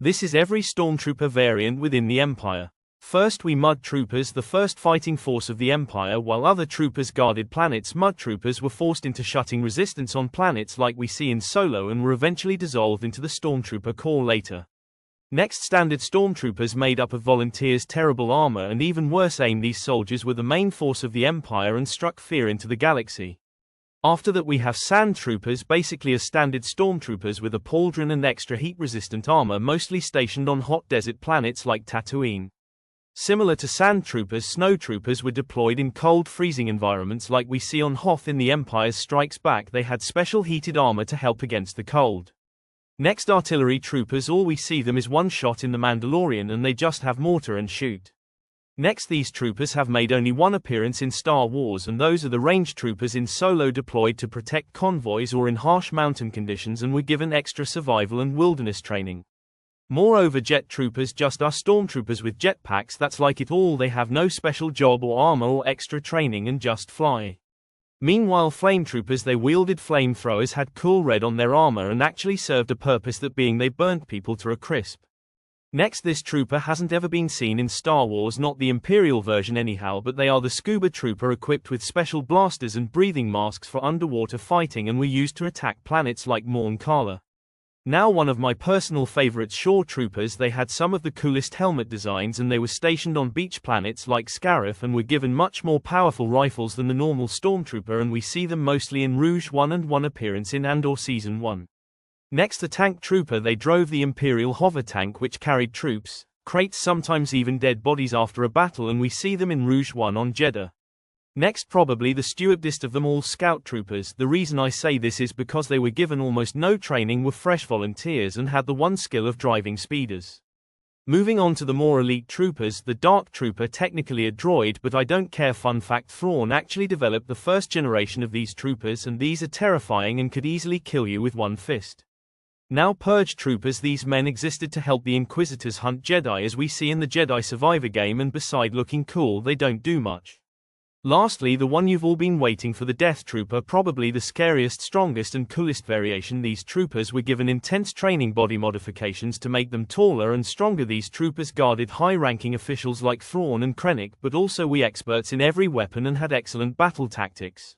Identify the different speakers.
Speaker 1: This is every Stormtrooper variant within the Empire. First Mud Troopers, the first fighting force of the Empire. While other troopers guarded planets, Mud Troopers were forced into shutting resistance on planets like we see in Solo and were eventually dissolved into the Stormtrooper Corps later. Next, Standard Stormtroopers made up of volunteers, terrible armor and even worse aim. These soldiers were the main force of the Empire and struck fear into the galaxy. After that we have Sand Troopers, basically as standard Stormtroopers with a pauldron and extra heat-resistant armor, mostly stationed on hot desert planets like Tatooine. Similar to Sand Troopers, Snow Troopers were deployed in cold, freezing environments like we see on Hoth in The Empire Strikes Back. They had special heated armor to help against the cold. Next, Artillery Troopers. All we see them is one shot in The Mandalorian and they just have mortar and shoot. Next, these troopers have made only one appearance in Star Wars, and those are the Range Troopers in Solo, deployed to protect convoys or in harsh mountain conditions and were given extra survival and wilderness training. Moreover, Jet Troopers just are Stormtroopers with jetpacks. That's like it all, they have no special job or armor or extra training and just fly. Meanwhile, Flame Troopers, they wielded flamethrowers, had cool red on their armor and actually served a purpose, that being they burnt people to a crisp. Next, this trooper hasn't ever been seen in Star Wars, not the Imperial version anyhow, but they are the Scuba Trooper, equipped with special blasters and breathing masks for underwater fighting and were used to attack planets like Morn Kala. Now, one of my personal favorites, Shore Troopers. They had some of the coolest helmet designs and they were stationed on beach planets like Scarif and were given much more powerful rifles than the normal Stormtrooper, and we see them mostly in Rouge One and one appearance in Andor Season 1. Next, the Tank Trooper. They drove the Imperial hover tank which carried troops, crates, sometimes even dead bodies after a battle, and we see them in Rouge One on Jeddah. Next, probably the stupidest of them all, Scout Troopers. The reason I say this is because they were given almost no training, were fresh volunteers and had the one skill of driving speeders. Moving on to the more elite troopers, the Dark Trooper, technically a droid, but I don't care. Fun fact, Thrawn actually developed the first generation of these troopers, and these are terrifying and could easily kill you with one fist. Now, Purge Troopers. These men existed to help the Inquisitors hunt Jedi, as we see in the Jedi Survivor game, and beside looking cool, they don't do much. Lastly, the one you've all been waiting for, the Death Trooper, probably the scariest, strongest and coolest variation. These troopers were given intense training, body modifications to make them taller and stronger. These troopers guarded high-ranking officials like Thrawn and Krennic, but also were experts in every weapon and had excellent battle tactics.